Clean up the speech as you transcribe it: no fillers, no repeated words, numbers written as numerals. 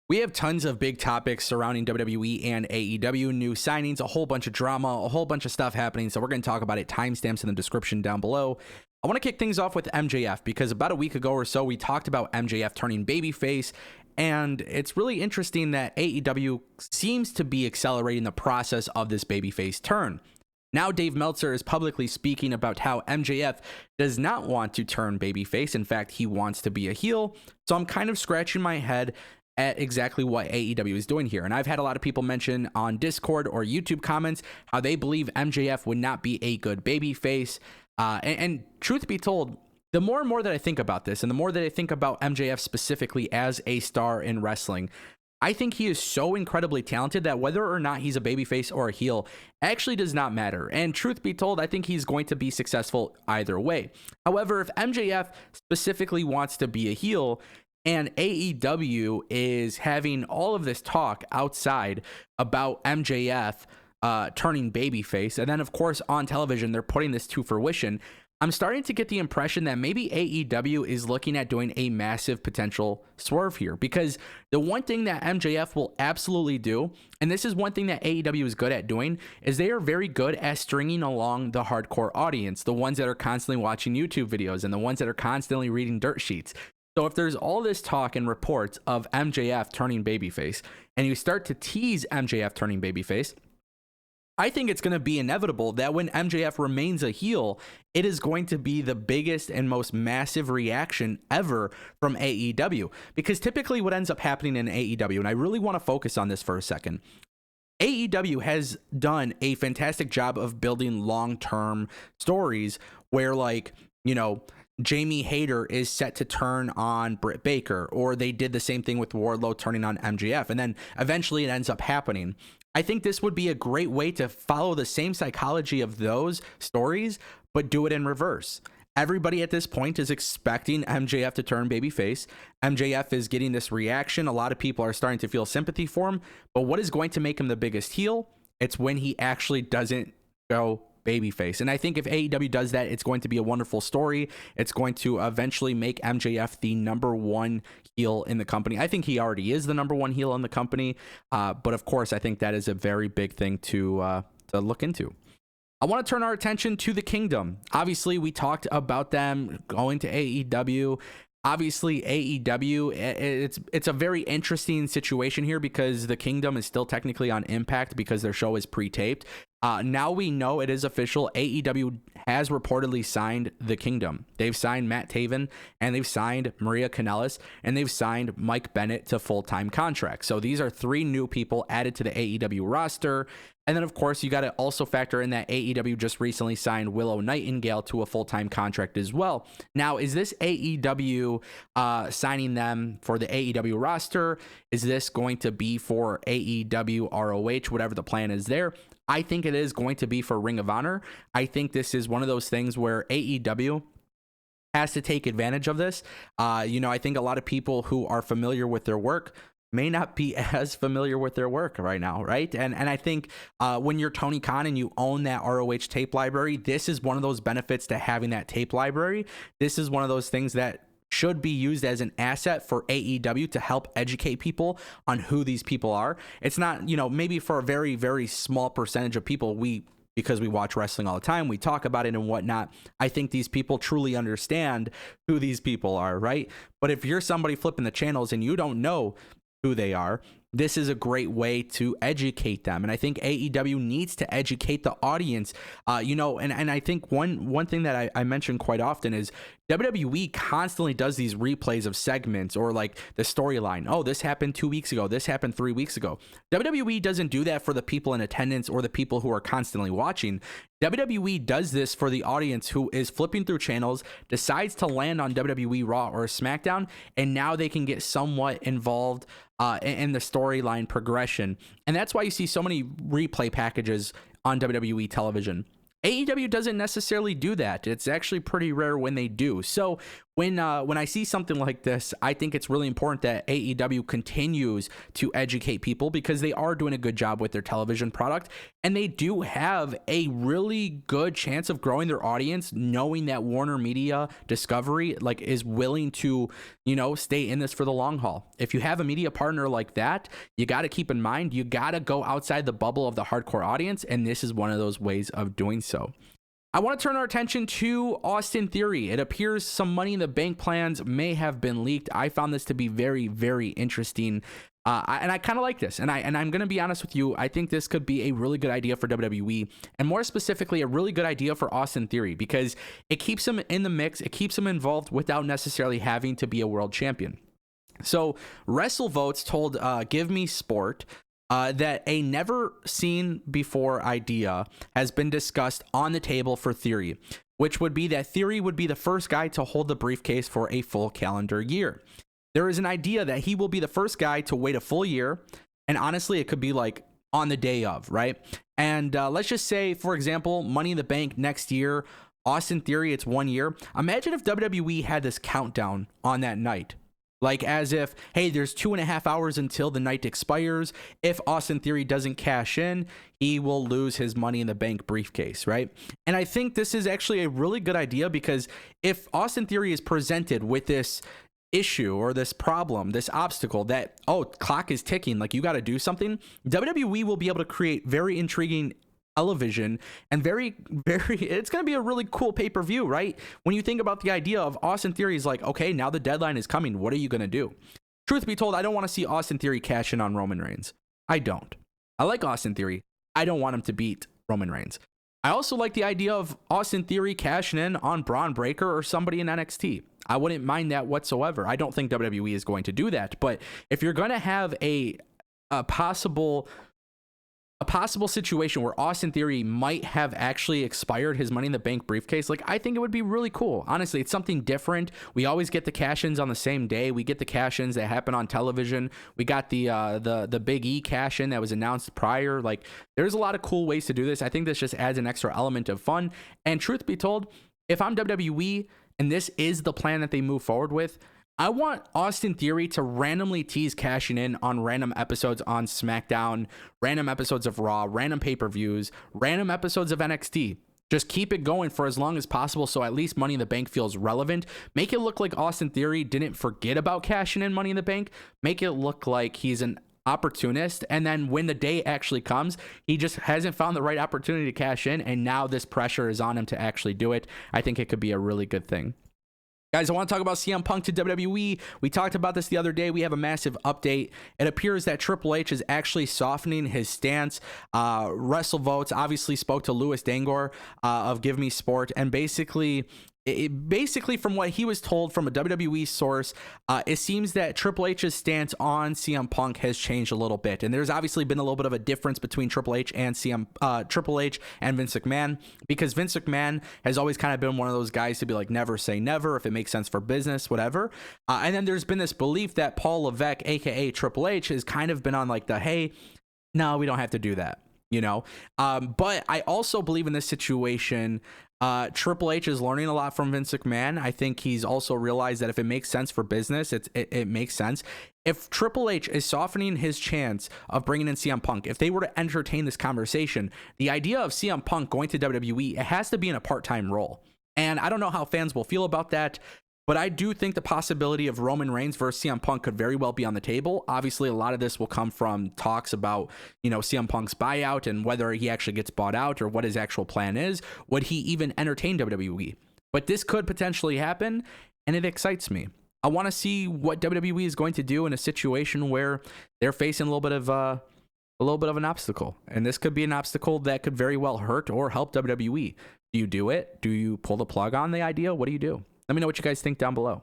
We have tons of big topics surrounding WWE and AEW, new signings, a whole bunch of drama, a whole bunch of stuff happening. So we're going to talk about it. Timestamps in the description down below. I want to kick things off with MJF because about a week ago or so, we talked about MJF turning babyface. And it's really interesting that AEW seems to be accelerating the process of this babyface turn. Now Dave Meltzer is publicly speaking about how MJF does not want to turn babyface. In fact, he wants to be a heel. So I'm kind of scratching my head at exactly what AEW is doing here. And I've had a lot of people mention on Discord or YouTube comments how they believe MJF would not be a good babyface. And truth be told, the more and more that I think about this, and the more that I think about MJF specifically as a star in wrestling, I think he is so incredibly talented that whether or not he's a babyface or a heel actually does not matter. And truth be told, I think he's going to be successful either way. However, if MJF specifically wants to be a heel, and AEW is having all of this talk outside about MJF turning babyface, and then of course on television they're putting this to fruition, I'm starting to get the impression that maybe AEW is looking at doing a massive potential swerve here, because the one thing that MJF will absolutely do, and this is one thing that AEW is good at doing, is they are very good at stringing along the hardcore audience, the ones that are constantly watching YouTube videos and the ones that are constantly reading dirt sheets. So if there's all this talk and reports of MJF turning babyface, and you start to tease MJF turning babyface, I think it's going to be inevitable that when MJF remains a heel, it is going to be the biggest and most massive reaction ever from AEW. Because typically what ends up happening in AEW, and I really want to focus on this for a second, AEW has done a fantastic job of building long-term stories where, like, you know, Jamie Hayter is set to turn on Britt Baker, or they did the same thing with Wardlow turning on MJF, and then eventually it ends up happening. I think this would be a great way to follow the same psychology of those stories, but do it in reverse. Everybody at this point is expecting MJF to turn babyface. MJF is getting this reaction. A lot of people are starting to feel sympathy for him, but what is going to make him the biggest heel? It's when he actually doesn't go babyface. And I think if AEW does that, it's going to be a wonderful story. It's going to eventually make MJF the number one heel in the company. I think he already is the number one heel in the company. But of course, I think that is a very big thing to look into. I want to turn our attention to the Kingdom. Obviously, we talked about them going to AEW. Obviously, AEW, it's a very interesting situation here because the Kingdom is still technically on Impact because their show is pre-taped. Now we know it is official. AEW has reportedly signed the Kingdom. They've signed Matt Taven, and they've signed Maria Kanellis, and they've signed Mike Bennett to full-time contracts. So these are three new people added to the AEW roster. And then, of course, you got to also factor in that AEW just recently signed Willow Nightingale to a full-time contract as well. Now, is this AEW signing them for the AEW roster? Is this going to be for AEW ROH, whatever the plan is there? I think it is going to be for Ring of Honor. I think this is one of those things where AEW has to take advantage of this. I think a lot of people who are familiar with their work may not be as familiar with their work right now, right? And I think when you're Tony Khan and you own that ROH tape library, this is one of those benefits to having that tape library. This is one of those things that should be used as an asset for AEW to help educate people on who these people are. It's not, maybe for a very, very small percentage of people, because we watch wrestling all the time, we talk about it and whatnot. I think these people truly understand who these people are, right? But if you're somebody flipping the channels and you don't know who they are, this is a great way to educate them. And I think AEW needs to educate the audience, and I think one thing that I mention quite often is WWE constantly does these replays of segments or like the storyline. Oh, this happened 2 weeks ago. This happened 3 weeks ago. WWE doesn't do that for the people in attendance or the people who are constantly watching. WWE does this for the audience who is flipping through channels, decides to land on WWE Raw or SmackDown, and now they can get somewhat involved in the storyline progression. And that's why you see so many replay packages on WWE television. AEW doesn't necessarily do that. It's actually pretty rare when they do. So when I see something like this, I think it's really important that AEW continues to educate people, because they are doing a good job with their television product, and they do have a really good chance of growing their audience, knowing that Warner Media Discovery like is willing to, stay in this for the long haul. If you have a media partner like that, you got to keep in mind, you got to go outside the bubble of the hardcore audience, and this is one of those ways of doing so. I want to turn our attention to Austin Theory. It appears some Money in the Bank plans may have been leaked. I found this to be very, very interesting. And I kind of like this. And I'm going to be honest with you. I think this could be a really good idea for WWE, and more specifically, a really good idea for Austin Theory, because it keeps him in the mix. It keeps him involved without necessarily having to be a world champion. So WrestleVotes told Give Me Sport that a never seen before idea has been discussed on the table for Theory, which would be that Theory would be the first guy to hold the briefcase for a full calendar year. There is an idea that he will be the first guy to wait a full year, and honestly, it could be like on the day of, right? And let's just say, for example, Money in the Bank next year, Austin Theory, it's 1 year. Imagine if WWE had this countdown on that night. Like as if, hey, there's 2.5 hours until the night expires. If Austin Theory doesn't cash in, he will lose his Money in the Bank briefcase, right? And I think this is actually a really good idea, because if Austin Theory is presented with this issue or this problem, this obstacle that, clock is ticking, like you got to do something, WWE will be able to create very intriguing television and very, very, it's going to be a really cool pay-per-view, right? When you think about the idea of Austin Theory is like, okay, now the deadline is coming. What are you going to do? Truth be told, I don't want to see Austin Theory cash in on Roman Reigns. I don't. I like Austin Theory. I don't want him to beat Roman Reigns. I also like the idea of Austin Theory cashing in on Braun Breaker or somebody in NXT. I wouldn't mind that whatsoever. I don't think WWE is going to do that. But if you're going to have a possible situation where Austin Theory might have actually expired his Money in the Bank briefcase, like I think it would be really cool. Honestly, it's something different. We always get the cash-ins on the same day. We get the cash-ins that happen on television. We got the Big E cash-in that was announced prior. Like there's a lot of cool ways to do this. I think this just adds an extra element of fun. And truth be told, if I'm WWE and this is the plan that they move forward with, I want Austin Theory to randomly tease cashing in on random episodes on SmackDown, random episodes of Raw, random pay-per-views, random episodes of NXT. Just keep it going for as long as possible, so at least Money in the Bank feels relevant. Make it look like Austin Theory didn't forget about cashing in Money in the Bank. Make it look like he's an opportunist, and then when the day actually comes, he just hasn't found the right opportunity to cash in, and now this pressure is on him to actually do it. I think it could be a really good thing. Guys, I want to talk about CM Punk to WWE. We talked about this the other day. We have a massive update. It appears that Triple H is actually softening his stance. WrestleVotes obviously spoke to Louis Dangor of Give Me Sport, and basically from what he was told from a WWE source, it seems that Triple H's stance on CM Punk has changed a little bit, and there's obviously been a little bit of a difference between Triple H and Triple H and Vince McMahon, because Vince McMahon has always kind of been one of those guys to be like, never say never if it makes sense for business, whatever. And then there's been this belief that Paul Levesque, aka Triple H, has kind of been on like the, hey, no, we don't have to do that, But I also believe in this situation, Triple H is learning a lot from Vince McMahon. I think he's also realized that if it makes sense for business, it makes sense. If Triple H is softening his chance of bringing in CM Punk, if they were to entertain this conversation, the idea of CM Punk going to WWE, it has to be in a part-time role. And I don't know how fans will feel about that, but I do think the possibility of Roman Reigns versus CM Punk could very well be on the table. Obviously, a lot of this will come from talks about, CM Punk's buyout and whether he actually gets bought out or what his actual plan is. Would he even entertain WWE? But this could potentially happen, and it excites me. I want to see what WWE is going to do in a situation where they're facing a little bit of an obstacle, and this could be an obstacle that could very well hurt or help WWE. Do you do it? Do you pull the plug on the idea? What do you do? Let me know what you guys think down below.